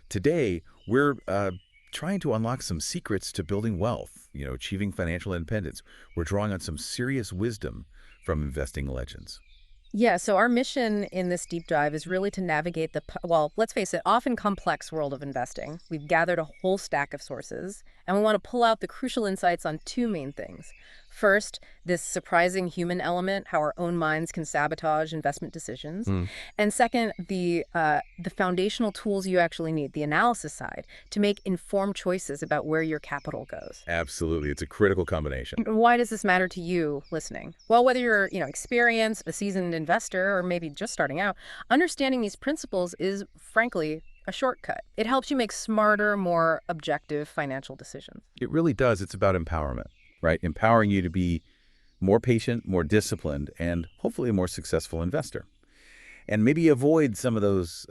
Today, we're trying to unlock some secrets to building wealth, achieving financial independence. We're drawing on some serious wisdom from investing legends. Yeah, so our mission in this deep dive is really to navigate well, let's face it, often complex world of investing. We've gathered a whole stack of sources, and we want to pull out the crucial insights on two main things. First, this surprising human element, how our own minds can sabotage investment decisions. Hmm. And second, the foundational tools you actually need, the analysis side, to make informed choices about where your capital goes. Absolutely. It's a critical combination. Why does this matter to you listening? Well, whether you're, experienced, a seasoned investor, or maybe just starting out, understanding these principles is, frankly, a shortcut. It helps you make smarter, more objective financial decisions. It really does. It's about empowerment, right? Empowering you to be more patient, more disciplined, and hopefully a more successful investor. And maybe avoid some of those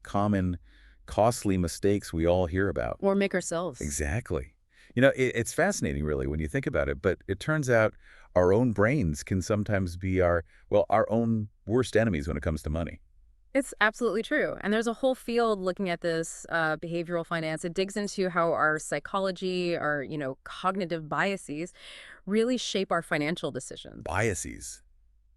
common, costly mistakes we all hear about. Or make ourselves. Exactly. It's fascinating, really, when you think about it, but it turns out our own brains can sometimes be our own worst enemies when it comes to money. It's absolutely true. And there's a whole field looking at this behavioral finance. It digs into how our psychology, our, cognitive biases really shape our financial decisions. Biases,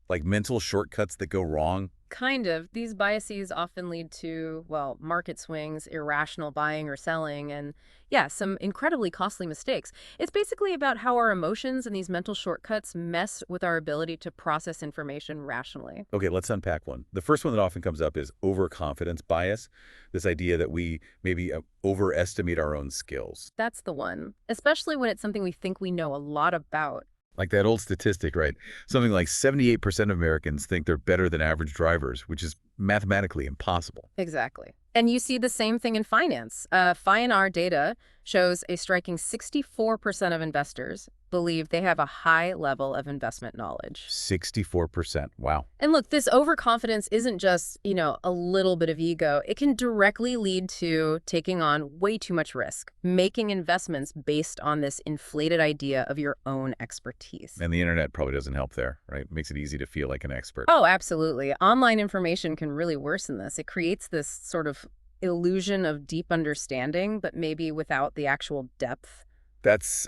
like mental shortcuts that go wrong. Kind of. These biases often lead to, well, market swings, irrational buying or selling, and yeah, some incredibly costly mistakes. It's basically about how our emotions and these mental shortcuts mess with our ability to process information rationally. Okay, let's unpack one. The first one that often comes up is overconfidence bias, this idea that we maybe overestimate our own skills. That's the one, especially when it's something we think we know a lot about. Like that old statistic, right? Something like 78% of Americans think they're better than average drivers, which is mathematically impossible. Exactly. And you see the same thing in finance. FI&R data shows a striking 64% of investors believe they have a high level of investment knowledge. 64%. Wow. And look, this overconfidence isn't just, a little bit of ego. It can directly lead to taking on way too much risk, making investments based on this inflated idea of your own expertise. And the internet probably doesn't help there, right? Makes it easy to feel like an expert. Oh, absolutely. Online information can really worsen this. It creates this sort of illusion of deep understanding, but maybe without the actual depth. That's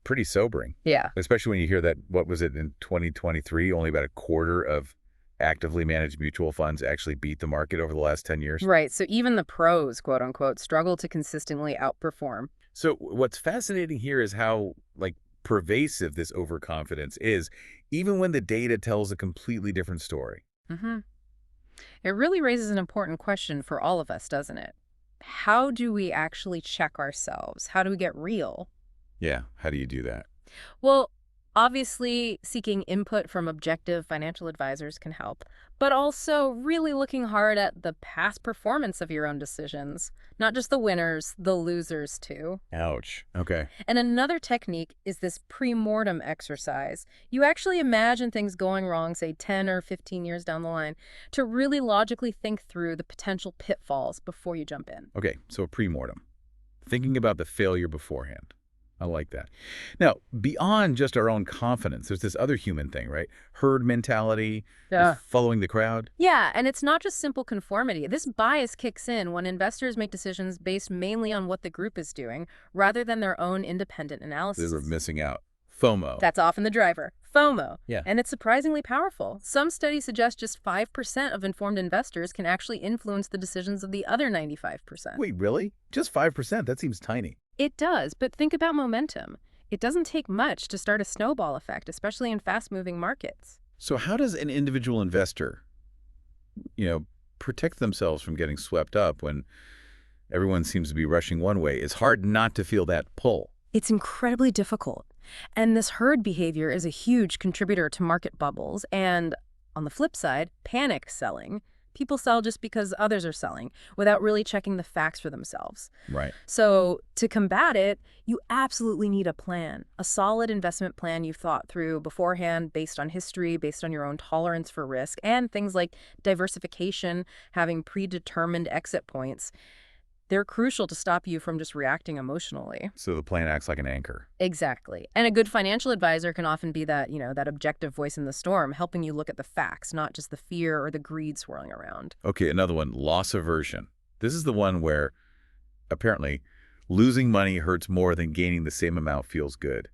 pretty sobering. Yeah. Especially when you hear that, what was it, in 2023, only about a quarter of actively managed mutual funds actually beat the market over the last 10 years. Right. So even the pros, quote unquote, struggle to consistently outperform. So what's fascinating here is how, pervasive this overconfidence is, even when the data tells a completely different story. Mm-hmm. It really raises an important question for all of us, doesn't it? How do we actually check ourselves? How do we get real? Yeah, how do you do that? Well, obviously, seeking input from objective financial advisors can help, but also really looking hard at the past performance of your own decisions, not just the winners, the losers too. Ouch. Okay. And another technique is this pre-mortem exercise. You actually imagine things going wrong, say 10 or 15 years down the line, to really logically think through the potential pitfalls before you jump in. Okay, so a pre-mortem. Thinking about the failure beforehand. I like that. Now, beyond just our own confidence, there's this other human thing, right? Herd mentality, Yeah. following the crowd. Yeah, and it's not just simple conformity. This bias kicks in when investors make decisions based mainly on what the group is doing, rather than their own independent analysis. They're missing out. FOMO. That's often the driver. FOMO. Yeah. And it's surprisingly powerful. Some studies suggest just 5% of informed investors can actually influence the decisions of the other 95%. Wait, really? Just 5%? That seems tiny. It does, but think about momentum. It doesn't take much to start a snowball effect, especially in fast-moving markets. So how does an individual investor, protect themselves from getting swept up when everyone seems to be rushing one way? It's hard not to feel that pull. It's incredibly difficult. And this herd behavior is a huge contributor to market bubbles. And on the flip side, panic selling. People sell just because others are selling without really checking the facts for themselves. Right. So to combat it, you absolutely need a plan, a solid investment plan you've thought through beforehand based on history, based on your own tolerance for risk, and things like diversification, having predetermined exit points. They're crucial to stop you from just reacting emotionally. So the plan acts like an anchor. Exactly. And a good financial advisor can often be that, that objective voice in the storm, helping you look at the facts, not just the fear or the greed swirling around. Okay, another one, loss aversion. This is the one where apparently, losing money hurts more than gaining the same amount feels good.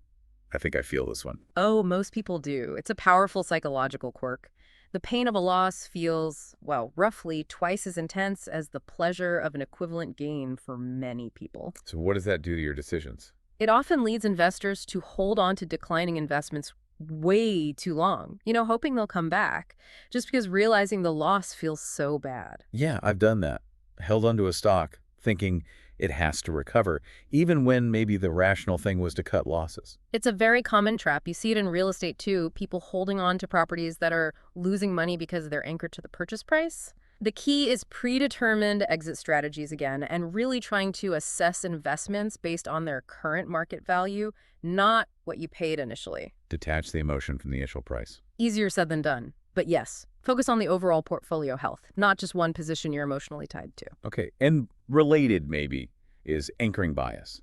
I think I feel this one. Oh, most people do. It's a powerful psychological quirk. The pain of a loss feels, well, roughly twice as intense as the pleasure of an equivalent gain for many people. So what does that do to your decisions? It often leads investors to hold on to declining investments way too long, hoping they'll come back, just because realizing the loss feels so bad. Yeah, I've done that. Held onto a stock, thinking it has to recover, even when maybe the rational thing was to cut losses. It's a very common trap. You see it in real estate too, people holding on to properties that are losing money because they're anchored to the purchase price. The key is predetermined exit strategies again, and really trying to assess investments based on their current market value, not what you paid initially. Detach the emotion from the initial price. Easier said than done. But yes, focus on the overall portfolio health, not just one position you're emotionally tied to. Okay, and related maybe is anchoring bias,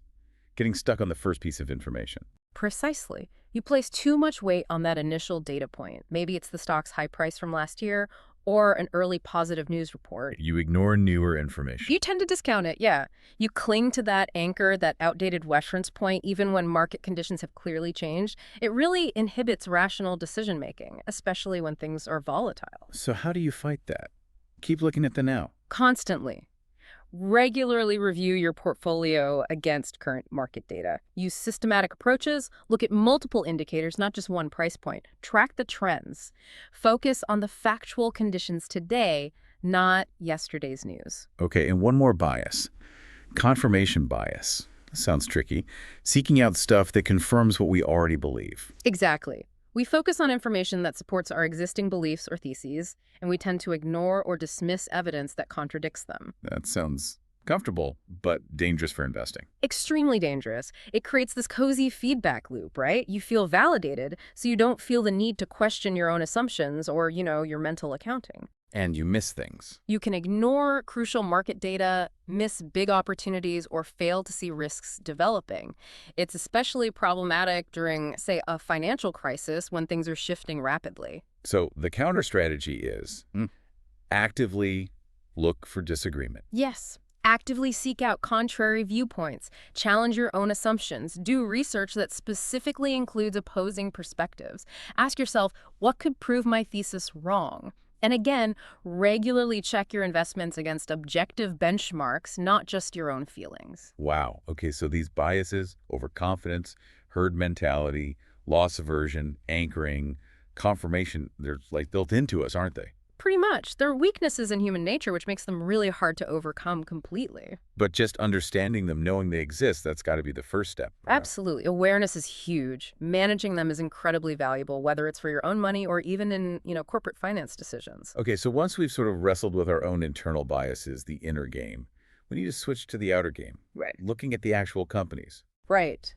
getting stuck on the first piece of information. Precisely. You place too much weight on that initial data point. Maybe it's the stock's high price from last year or an early positive news report. You ignore newer information. You tend to discount it, yeah. You cling to that anchor, that outdated reference point, even when market conditions have clearly changed. It really inhibits rational decision-making, especially when things are volatile. So how do you fight that? Keep looking at the now. Constantly. Regularly review your portfolio against current market data. Use systematic approaches. Look at multiple indicators, not just one price point. Track the trends. Focus on the factual conditions today, not yesterday's news. Okay, and one more bias. Confirmation bias. Sounds tricky. Seeking out stuff that confirms what we already believe. Exactly. We focus on information that supports our existing beliefs or theses, and we tend to ignore or dismiss evidence that contradicts them. That sounds comfortable, but dangerous for investing. Extremely dangerous. It creates this cozy feedback loop, right? You feel validated, so you don't feel the need to question your own assumptions or, your mental accounting. And you miss things. You can ignore crucial market data, miss big opportunities, or fail to see risks developing. It's especially problematic during, say, a financial crisis when things are shifting rapidly. So the counter strategy is actively look for disagreement. Yes. Actively seek out contrary viewpoints. Challenge your own assumptions. Do research that specifically includes opposing perspectives. Ask yourself, what could prove my thesis wrong? And again, regularly check your investments against objective benchmarks, not just your own feelings. Wow. Okay, so these biases, overconfidence, herd mentality, loss aversion, anchoring, confirmation, they're like built into us, aren't they? Pretty much. They're weaknesses in human nature, which makes them really hard to overcome completely. But just understanding them, knowing they exist, that's got to be the first step. Absolutely. Awareness is huge. Managing them is incredibly valuable, whether it's for your own money or even in, corporate finance decisions. Okay, so once we've sort of wrestled with our own internal biases, the inner game, we need to switch to the outer game. Right. Looking at the actual companies. Right.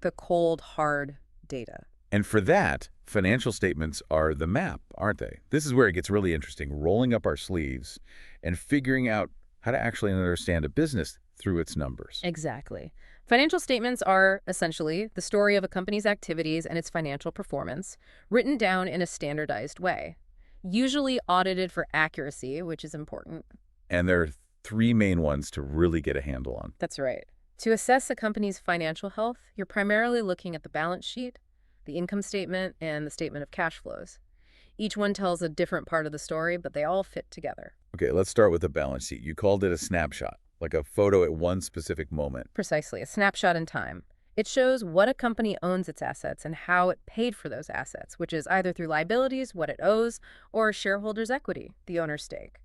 The cold, hard data. And for that, financial statements are the map, aren't they? This is where it gets really interesting, rolling up our sleeves and figuring out how to actually understand a business through its numbers. Exactly. Financial statements are essentially the story of a company's activities and its financial performance, written down in a standardized way, usually audited for accuracy, which is important. And there are three main ones to really get a handle on. That's right. To assess a company's financial health, you're primarily looking at the balance sheet, the income statement, and the statement of cash flows. Each one tells a different part of the story, but they all fit together. Okay, let's start with the balance sheet. You called it a snapshot, like a photo at one specific moment. Precisely, a snapshot in time. It shows what a company owns its assets and how it paid for those assets, which is either through liabilities, what it owes, or shareholders' equity, the owner's stake.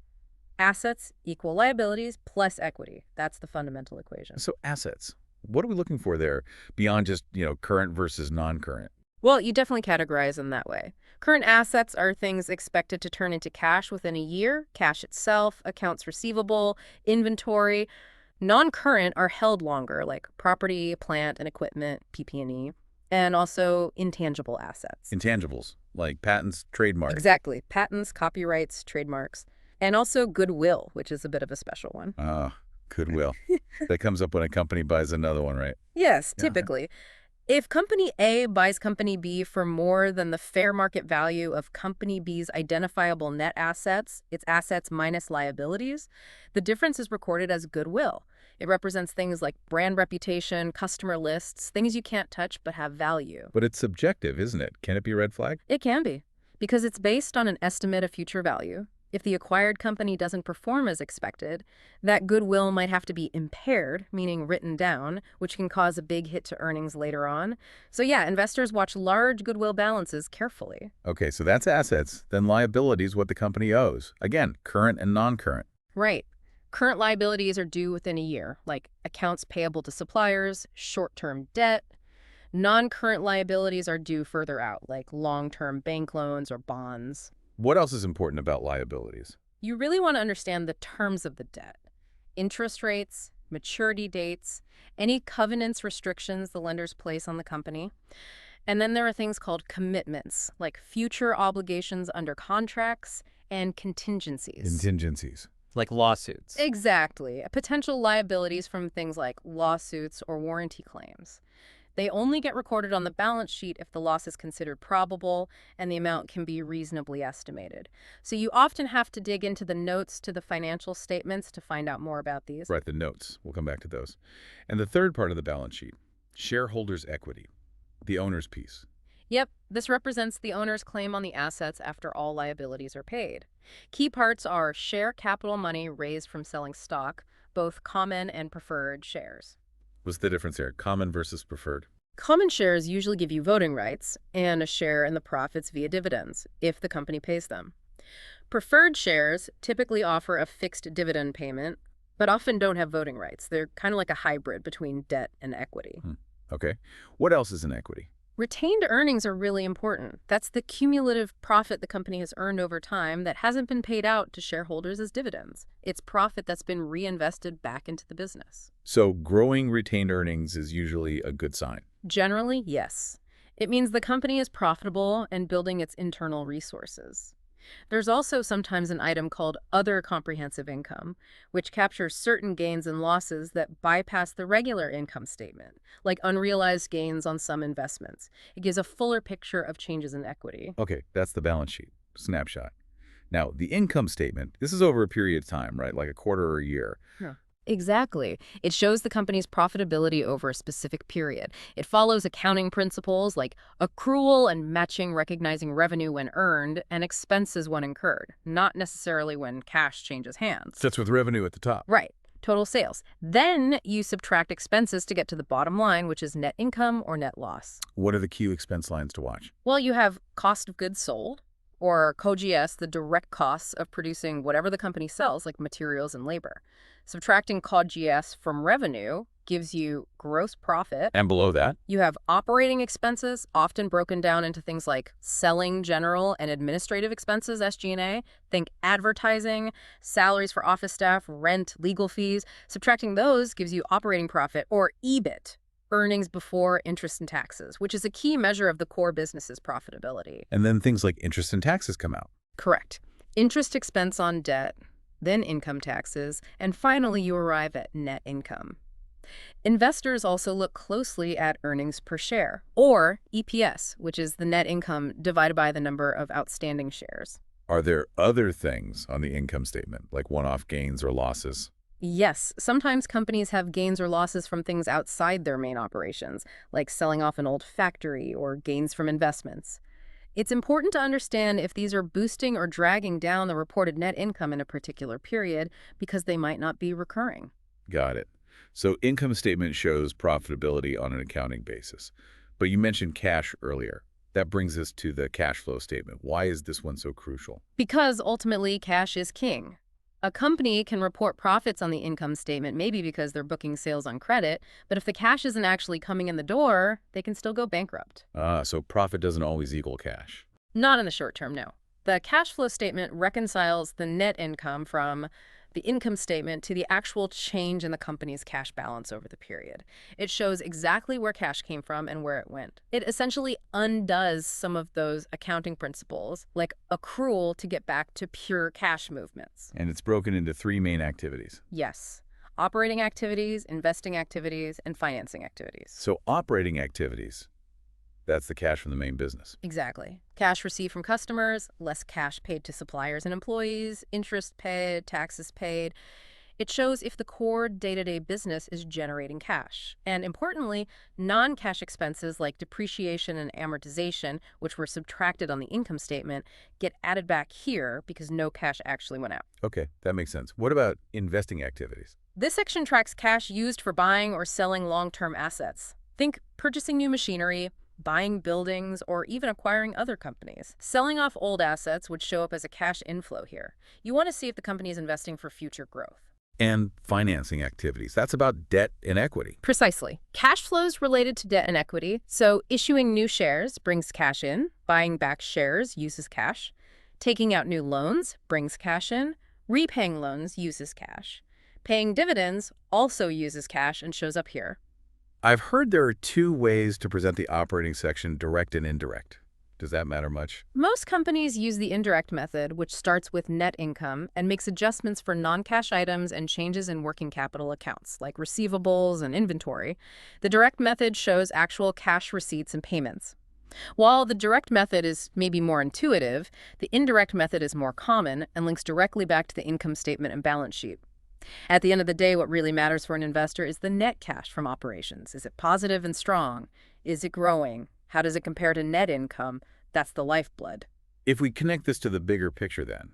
Assets equal liabilities plus equity. That's the fundamental equation. So assets, what are we looking for there beyond just, current versus non-current? Well, you definitely categorize them that way. Current assets are things expected to turn into cash within a year, cash itself, accounts receivable, inventory. Non-current are held longer, like property, plant, and equipment, PP&E, and also intangible assets. Intangibles, like patents, trademarks. Exactly. Patents, copyrights, trademarks, and also goodwill, which is a bit of a special one. Goodwill. That comes up when a company buys another one, right? Yes, typically. If Company A buys Company B for more than the fair market value of Company B's identifiable net assets, its assets minus liabilities, the difference is recorded as goodwill. It represents things like brand reputation, customer lists, things you can't touch but have value. But it's subjective, isn't it? Can it be a red flag? It can be, because it's based on an estimate of future value. If the acquired company doesn't perform as expected, that goodwill might have to be impaired, meaning written down, which can cause a big hit to earnings later on. So yeah, investors watch large goodwill balances carefully. Okay, so that's assets. Then liabilities, what the company owes. Again, current and non-current. Right. Current liabilities are due within a year, like accounts payable to suppliers, short-term debt. Non-current liabilities are due further out, like long-term bank loans or bonds. What else is important about liabilities? You really want to understand the terms of the debt. Interest rates, maturity dates, any covenants, restrictions the lenders place on the company. And then there are things called commitments, like future obligations under contracts and contingencies. Contingencies. Like lawsuits. Exactly. Potential liabilities from things like lawsuits or warranty claims. They only get recorded on the balance sheet if the loss is considered probable and the amount can be reasonably estimated. So you often have to dig into the notes to the financial statements to find out more about these. Right, the notes. We'll come back to those. And the third part of the balance sheet, shareholders' equity, the owner's piece. Yep, this represents the owner's claim on the assets after all liabilities are paid. Key parts are share capital money raised from selling stock, both common and preferred shares. What's the difference here? Common versus preferred? Common shares usually give you voting rights and a share in the profits via dividends, if the company pays them. Preferred shares typically offer a fixed dividend payment, but often don't have voting rights. They're kind of like a hybrid between debt and equity. Okay. What else is in equity? Retained earnings are really important. That's the cumulative profit the company has earned over time that hasn't been paid out to shareholders as dividends. It's profit that's been reinvested back into the business. So growing retained earnings is usually a good sign. Generally, yes. It means the company is profitable and building its internal resources. There's also sometimes an item called other comprehensive income, which captures certain gains and losses that bypass the regular income statement, like unrealized gains on some investments. It gives a fuller picture of changes in equity. Okay, that's the balance sheet, snapshot. Now, the income statement, this is over a period of time, right? Like a quarter or a year. Yeah. Exactly. It shows the company's profitability over a specific period. It follows accounting principles like accrual and matching, recognizing revenue when earned and expenses when incurred, not necessarily when cash changes hands. That's with revenue at the top. Right. Total sales. Then you subtract expenses to get to the bottom line, which is net income or net loss. What are the key expense lines to watch? Well, you have cost of goods sold, or COGS, the direct costs of producing whatever the company sells, like materials and labor. Subtracting COGS from revenue gives you gross profit. And below that? You have operating expenses, often broken down into things like selling, general, and administrative expenses, SG&A. Think advertising, salaries for office staff, rent, legal fees. Subtracting those gives you operating profit, or EBIT, earnings before interest and taxes, which is a key measure of the core business's profitability. And then things like interest and taxes come out. Correct. Interest expense on debt, then income taxes, and finally you arrive at net income. Investors also look closely at earnings per share, or EPS, which is the net income divided by the number of outstanding shares. Are there other things on the income statement, like one-off gains or losses? Yes, sometimes companies have gains or losses from things outside their main operations, like selling off an old factory or gains from investments. It's important to understand if these are boosting or dragging down the reported net income in a particular period because they might not be recurring. Got it. So income statement shows profitability on an accounting basis. But you mentioned cash earlier. That brings us to the cash flow statement. Why is this one so crucial? Because ultimately, cash is king. A company can report profits on the income statement, maybe because they're booking sales on credit, but if the cash isn't actually coming in the door, they can still go bankrupt. So profit doesn't always equal cash. Not in the short term, no. The cash flow statement reconciles the net income from the income statement to the actual change in the company's cash balance over the period. It shows exactly where cash came from and where it went. It essentially undoes some of those accounting principles, like accrual, to get back to pure cash movements. And it's broken into three main activities. Yes. Operating activities, investing activities, and financing activities. So operating activities, that's the cash from the main business. Exactly. Cash received from customers, less cash paid to suppliers and employees, interest paid, taxes paid. It shows if the core day-to-day business is generating cash. And importantly, non-cash expenses like depreciation and amortization, which were subtracted on the income statement, get added back here because no cash actually went out. Okay, that makes sense. What about investing activities? This section tracks cash used for buying or selling long-term assets. Think purchasing new machinery, buying buildings, or even acquiring other companies. Selling off old assets would show up as a cash inflow here. You want to see if the company is investing for future growth. And financing activities. That's about debt and equity. Precisely. Cash flows related to debt and equity. So issuing new shares brings cash in. Buying back shares uses cash. Taking out new loans brings cash in. Repaying loans uses cash. Paying dividends also uses cash and shows up here. I've heard there are two ways to present the operating section, direct and indirect. Does that matter much? Most companies use the indirect method, which starts with net income and makes adjustments for non-cash items and changes in working capital accounts, like receivables and inventory. The direct method shows actual cash receipts and payments. While the direct method is maybe more intuitive, the indirect method is more common and links directly back to the income statement and balance sheet. At the end of the day, what really matters for an investor is the net cash from operations. Is it positive and strong? Is it growing? How does it compare to net income? That's the lifeblood. If we connect this to the bigger picture then,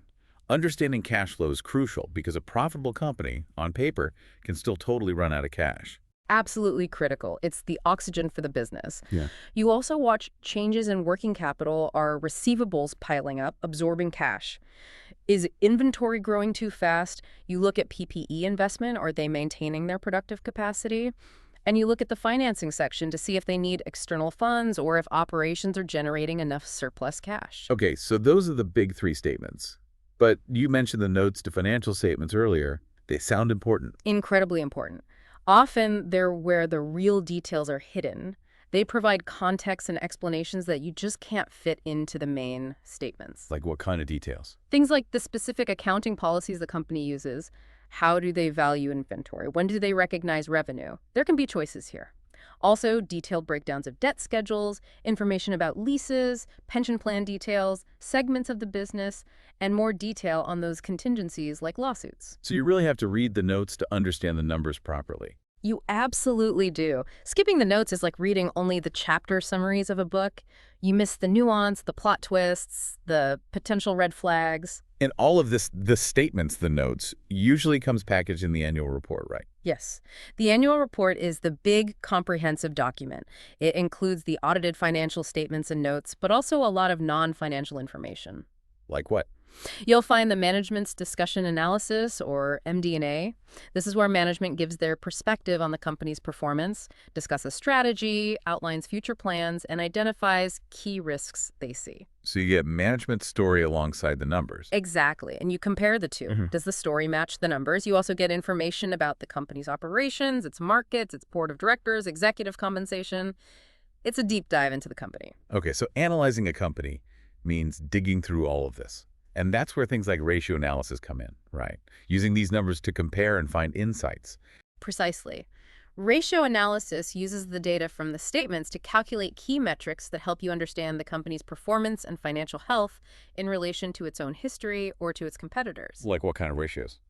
understanding cash flow is crucial because a profitable company, on paper, can still totally run out of cash. Absolutely critical. It's the oxygen for the business. Yeah. You also watch changes in working capital. Are receivables piling up, absorbing cash? Is inventory growing too fast? You look at PPE investment. Are they maintaining their productive capacity? And you look at the financing section to see if they need external funds or if operations are generating enough surplus cash. Okay, so those are the big three statements. But you mentioned the notes to financial statements earlier. They sound important. Incredibly important. Often they're where the real details are hidden. They provide context and explanations that you just can't fit into the main statements. Like what kind of details? Things like the specific accounting policies the company uses. How do they value inventory? When do they recognize revenue? There can be choices here. Also, detailed breakdowns of debt schedules, information about leases, pension plan details, segments of the business, and more detail on those contingencies like lawsuits. So you really have to read the notes to understand the numbers properly. You absolutely do. Skipping the notes is like reading only the chapter summaries of a book. You miss the nuance, the plot twists, the potential red flags. And all of this, the statements, the notes, usually comes packaged in the annual report, right? Yes. The annual report is the big, comprehensive document. It includes the audited financial statements and notes, but also a lot of non-financial information. Like what? You'll find the management's discussion analysis, or MD&A. This is where management gives their perspective on the company's performance, discusses strategy, outlines future plans, and identifies key risks they see. So you get management's story alongside the numbers. Exactly. And you compare the two. Does the story match the numbers? You also get information about the company's operations, its markets, its board of directors, executive compensation. It's a deep dive into the company. Okay, so analyzing a company means digging through all of this. And that's where things like ratio analysis come in, right? Using these numbers to compare and find insights. Precisely. Ratio analysis uses the data from the statements to calculate key metrics that help you understand the company's performance and financial health in relation to its own history or to its competitors. Like what kind of ratios?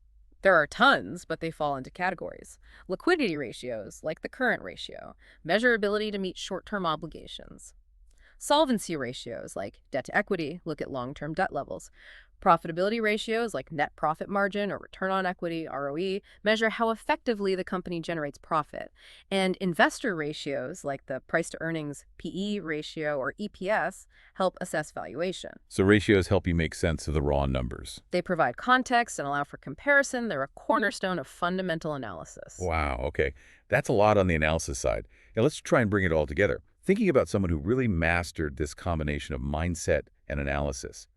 There are tons, but they fall into categories. Liquidity ratios, like the current ratio, measure ability to meet short-term obligations. Solvency ratios, like debt to equity, look at long-term debt levels. Profitability ratios, like net profit margin or return on equity, ROE, measure how effectively the company generates profit. And investor ratios, like the price-to-earnings PE ratio or EPS, help assess valuation. So ratios help you make sense of the raw numbers. They provide context and allow for comparison. They're a cornerstone of fundamental analysis. Wow, okay. That's a lot on the analysis side. Now let's try and bring it all together. Thinking about someone who really mastered this combination of mindset and analysis,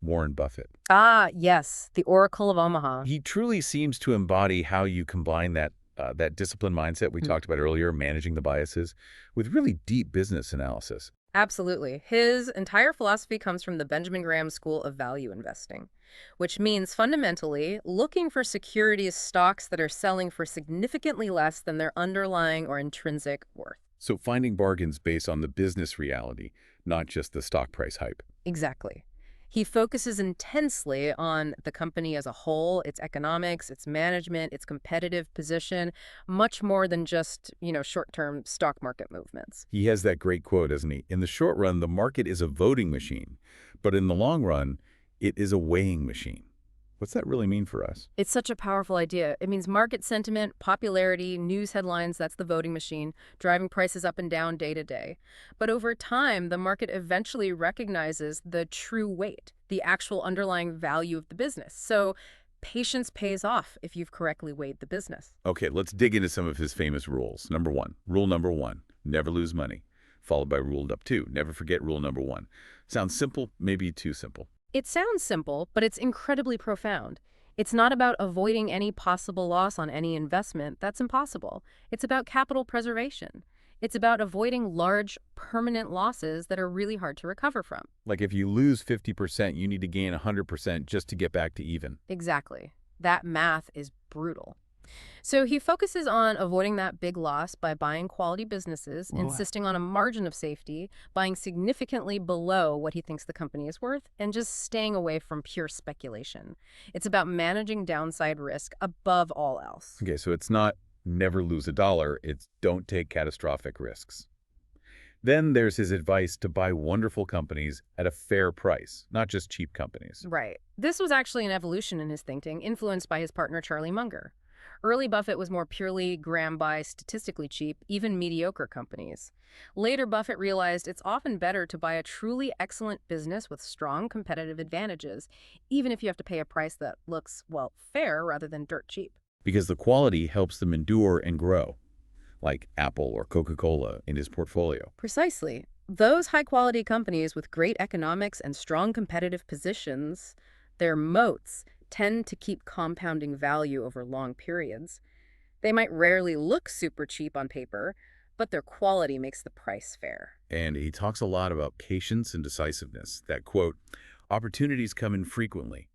Warren Buffett. Ah, yes, the Oracle of Omaha. He truly seems to embody how you combine that disciplined mindset we talked about earlier, managing the biases, with really deep business analysis. Absolutely. His entire philosophy comes from the Benjamin Graham School of Value Investing, which means fundamentally looking for securities stocks that are selling for significantly less than their underlying or intrinsic worth. So finding bargains based on the business reality, not just the stock price hype. Exactly. He focuses intensely on the company as a whole, its economics, its management, its competitive position, much more than just, short-term stock market movements. He has that great quote, doesn't he? In the short run, the market is a voting machine, but in the long run, it is a weighing machine. What's that really mean for us? It's such a powerful idea. It means market sentiment, popularity, news headlines, that's the voting machine, driving prices up and down day to day. But over time, the market eventually recognizes the true weight, the actual underlying value of the business. So patience pays off if you've correctly weighed the business. Okay, let's dig into some of his famous rules. Rule number one, never lose money. Followed by rule number two, never forget rule number one. Sounds simple, maybe too simple. It sounds simple, but it's incredibly profound. It's not about avoiding any possible loss on any investment. That's impossible. It's about capital preservation. It's about avoiding large, permanent losses that are really hard to recover from. Like if you lose 50%, you need to gain 100% just to get back to even. Exactly. That math is brutal. So he focuses on avoiding that big loss by buying quality businesses, insisting on a margin of safety, buying significantly below what he thinks the company is worth, and just staying away from pure speculation. It's about managing downside risk above all else. Okay, so it's not never lose a dollar, it's don't take catastrophic risks. Then there's his advice to buy wonderful companies at a fair price, not just cheap companies. Right. This was actually an evolution in his thinking, influenced by his partner Charlie Munger. Early Buffett was more purely grab-by, statistically cheap, even mediocre companies. Later, Buffett realized it's often better to buy a truly excellent business with strong competitive advantages, even if you have to pay a price that looks, well, fair rather than dirt cheap. Because the quality helps them endure and grow, like Apple or Coca-Cola in his portfolio. Precisely. Those high-quality companies with great economics and strong competitive positions, their moats, tend to keep compounding value over long periods. They might rarely look super cheap on paper, but their quality makes the price fair. And he talks a lot about patience and decisiveness. That quote, opportunities come infrequently.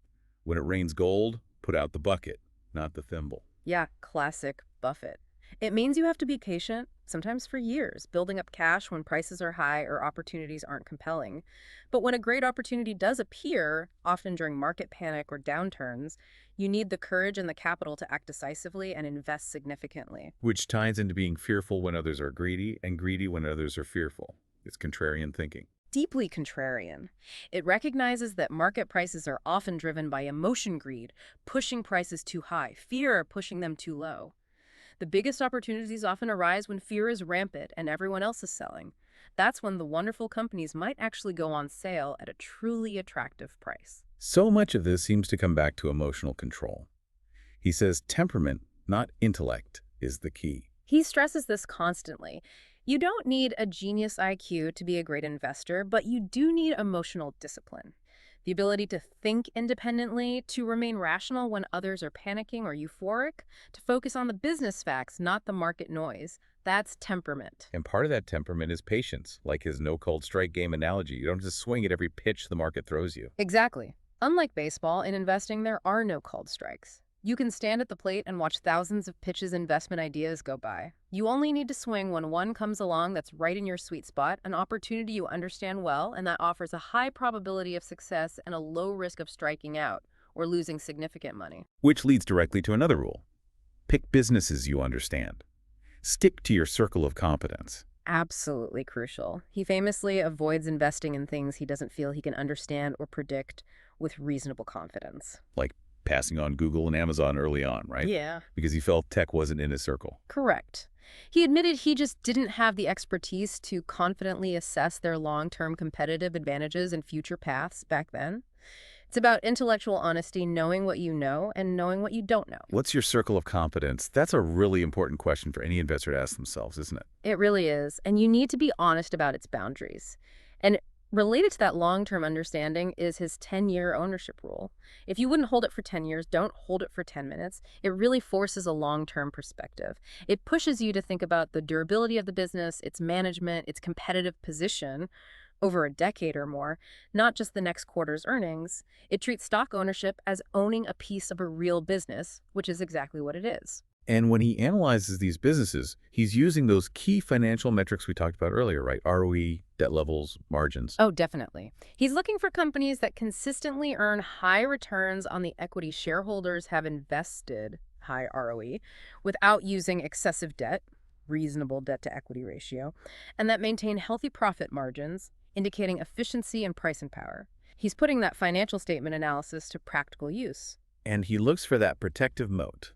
When it rains gold, put out the bucket, not the thimble. Yeah, classic Buffett. It means you have to be patient, sometimes for years, building up cash when prices are high or opportunities aren't compelling. But when a great opportunity does appear, often during market panic or downturns, you need the courage and the capital to act decisively and invest significantly. Which ties into being fearful when others are greedy and greedy when others are fearful. It's contrarian thinking. Deeply contrarian. It recognizes that market prices are often driven by emotion greed, pushing prices too high, fear pushing them too low. The biggest opportunities often arise when fear is rampant and everyone else is selling. That's when the wonderful companies might actually go on sale at a truly attractive price. So much of this seems to come back to emotional control. He says temperament, not intellect, is the key. He stresses this constantly. You don't need a genius IQ to be a great investor, but you do need emotional discipline. The ability to think independently, to remain rational when others are panicking or euphoric, to focus on the business facts, not the market noise. That's temperament. And part of that temperament is patience, like his no-cold strike game analogy. You don't just swing at every pitch the market throws you. Exactly. Unlike baseball, in investing, there are no called strikes. You can stand at the plate and watch thousands of pitches investment ideas go by. You only need to swing when one comes along that's right in your sweet spot, an opportunity you understand well, and that offers a high probability of success and a low risk of striking out or losing significant money. Which leads directly to another rule. Pick businesses you understand. Stick to your circle of competence. Absolutely crucial. He famously avoids investing in things he doesn't feel he can understand or predict with reasonable confidence. Like passing on Google and Amazon early on, right? Yeah. Because he felt tech wasn't in his circle. Correct. He admitted he just didn't have the expertise to confidently assess their long-term competitive advantages and future paths back then. It's about intellectual honesty, knowing what you know and knowing what you don't know. What's your circle of competence? That's a really important question for any investor to ask themselves, isn't it? It really is. And you need to be honest about its boundaries. And related to that long-term understanding is his 10-year ownership rule. If you wouldn't hold it for 10 years, don't hold it for 10 minutes. It really forces a long-term perspective. It pushes you to think about the durability of the business, its management, its competitive position over a decade or more, not just the next quarter's earnings. It treats stock ownership as owning a piece of a real business, which is exactly what it is. And when he analyzes these businesses, he's using those key financial metrics we talked about earlier, right? ROE, debt levels, margins. Oh, definitely. He's looking for companies that consistently earn high returns on the equity shareholders have invested, high ROE, without using excessive debt, reasonable debt to equity ratio, and that maintain healthy profit margins, indicating efficiency and pricing power. He's putting that financial statement analysis to practical use. And he looks for that protective moat,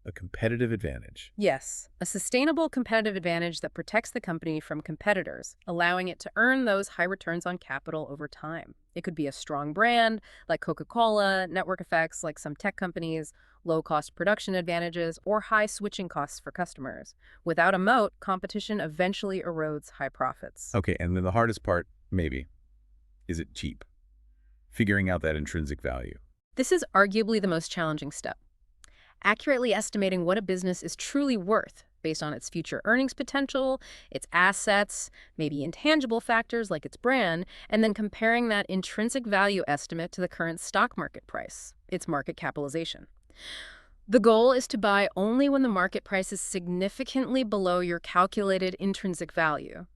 a competitive advantage. Yes, a sustainable competitive advantage that protects the company from competitors, allowing it to earn those high returns on capital over time. It could be a strong brand like Coca-Cola, network effects like some tech companies, low-cost production advantages, or high switching costs for customers. Without a moat, competition eventually erodes high profits. Okay, and then the hardest part, maybe, is it cheap? Figuring out that intrinsic value. This is arguably the most challenging step. Accurately estimating what a business is truly worth based on its future earnings potential, its assets, maybe intangible factors like its brand, and then comparing that intrinsic value estimate to the current stock market price, its market capitalization. The goal is to buy only when the market price is significantly below your calculated intrinsic value.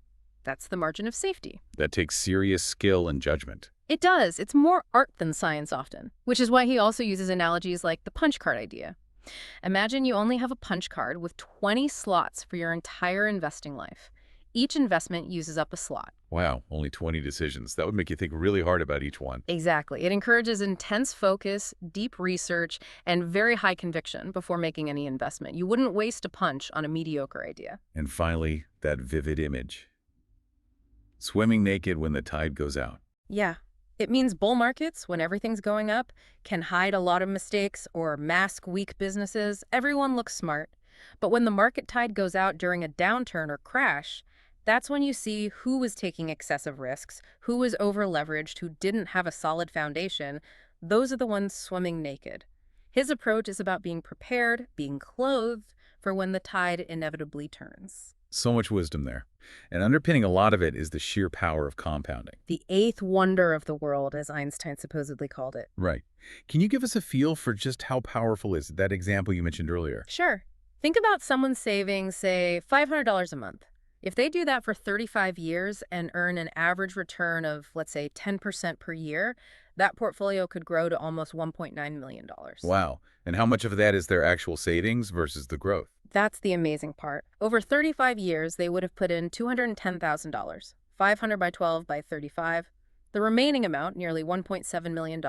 That's the margin of safety. That takes serious skill and judgment. It does. It's more art than science often, which is why he also uses analogies like the punch card idea. Imagine you only have a punch card with 20 slots for your entire investing life. Each investment uses up a slot. Wow, only 20 decisions. That would make you think really hard about each one. Exactly. It encourages intense focus, deep research, and very high conviction before making any investment. You wouldn't waste a punch on a mediocre idea. And finally, that vivid image. Swimming naked when the tide goes out. Yeah. It means bull markets, when everything's going up, can hide a lot of mistakes or mask weak businesses. Everyone looks smart. But when the market tide goes out during a downturn or crash, that's when you see who was taking excessive risks, who was over-leveraged, who didn't have a solid foundation. Those are the ones swimming naked. His approach is about being prepared, being clothed for when the tide inevitably turns. So much wisdom there. And underpinning a lot of it is the sheer power of compounding. The eighth wonder of the world, as Einstein supposedly called it. Right. Can you give us a feel for just how powerful is it? That example you mentioned earlier? Sure. Think about someone saving, say, $500 a month. If they do that for 35 years and earn an average return of, let's say, 10% per year, that portfolio could grow to almost $1.9 million. Wow. And how much of that is their actual savings versus the growth? That's the amazing part. Over 35 years, they would have put in $210,000, 500 by 12 by 35. The remaining amount, nearly $1.7 million,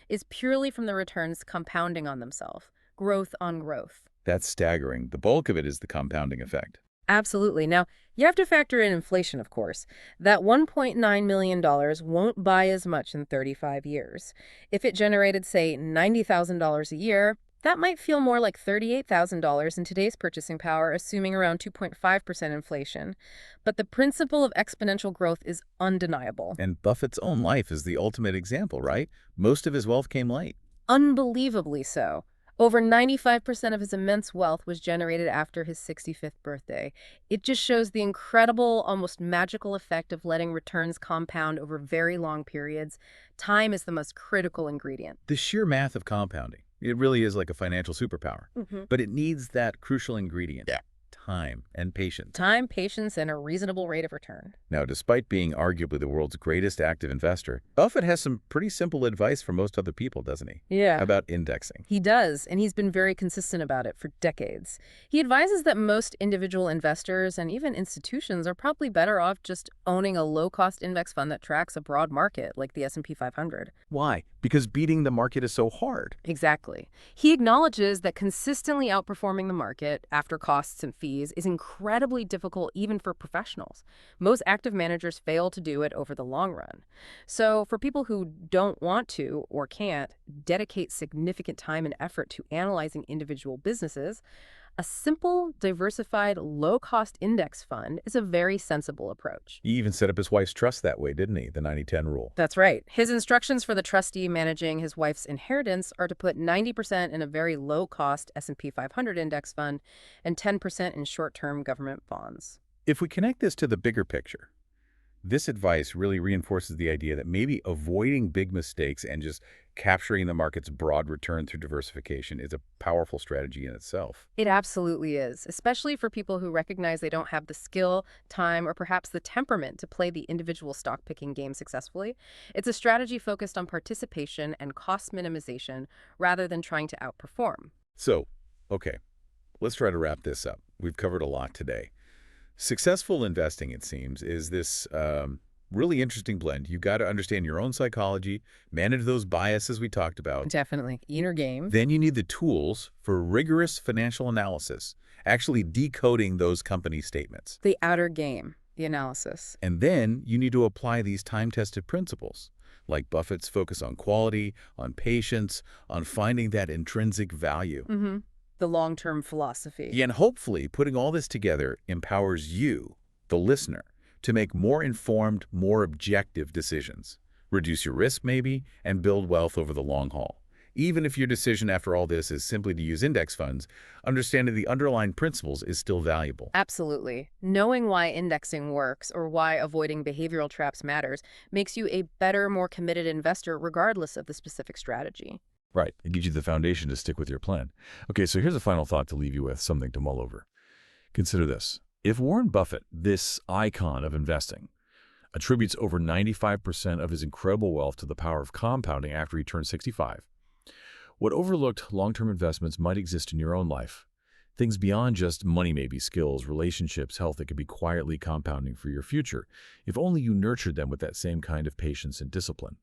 is purely from the returns compounding on themselves, growth on growth. That's staggering. The bulk of it is the compounding effect. Absolutely. Now, you have to factor in inflation, of course. That $1.9 million won't buy as much in 35 years. If it generated, say, $90,000 a year, that might feel more like $38,000 in today's purchasing power, assuming around 2.5% inflation. But the principle of exponential growth is undeniable. And Buffett's own life is the ultimate example, right? Most of his wealth came late. Unbelievably so. Over 95% of his immense wealth was generated after his 65th birthday. It just shows the incredible, almost magical effect of letting returns compound over very long periods. Time is the most critical ingredient. The sheer math of compounding. It really is like a financial superpower. But it needs that crucial ingredient. Yeah. Time and patience. Time, patience, and a reasonable rate of return. Now, despite being arguably the world's greatest active investor, Buffett has some pretty simple advice for most other people, doesn't he? Yeah. About indexing. He does, and he's been very consistent about it for decades. He advises that most individual investors and even institutions are probably better off just owning a low-cost index fund that tracks a broad market, like the S&P 500. Why? Because beating the market is so hard. Exactly. He acknowledges that consistently outperforming the market after costs and fees is incredibly difficult even for professionals. Most active managers fail to do it over the long run. So for people who don't want to or can't dedicate significant time and effort to analyzing individual businesses, a simple, diversified, low-cost index fund is a very sensible approach. He even set up his wife's trust that way, didn't he? The 90-10 rule. That's right. His instructions for the trustee managing his wife's inheritance are to put 90% in a very low-cost S&P 500 index fund and 10% in short-term government bonds. If we connect this to the bigger picture, This advice really reinforces the idea that maybe avoiding big mistakes and just capturing the market's broad return through diversification is a powerful strategy in itself. It absolutely is, especially for people who recognize they don't have the skill, time, or perhaps the temperament to play the individual stock picking game successfully. It's a strategy focused on participation and cost minimization rather than trying to outperform. So, okay, let's try to wrap this up. We've covered a lot today. Successful investing, it seems, is this really interesting blend. You've got to understand your own psychology, manage those biases we talked about. Definitely. Inner game. Then you need the tools for rigorous financial analysis, actually decoding those company statements. The outer game, the analysis. And then you need to apply these time-tested principles, like Buffett's focus on quality, on patience, on finding that intrinsic value. The long-term philosophy. And hopefully, putting all this together empowers you, the listener, to make more informed, more objective decisions. Reduce your risk, maybe, and build wealth over the long haul. Even if your decision after all this is simply to use index funds, understanding the underlying principles is still valuable. Absolutely. Knowing why indexing works or why avoiding behavioral traps matters makes you a better, more committed investor regardless of the specific strategy. Right. It gives you the foundation to stick with your plan. Okay, so here's a final thought to leave you with, something to mull over. Consider this. If Warren Buffett, this icon of investing, attributes over 95% of his incredible wealth to the power of compounding after he turns 65, what overlooked long-term investments might exist in your own life? Things beyond just money, maybe skills, relationships, health that could be quietly compounding for your future, if only you nurtured them with that same kind of patience and discipline.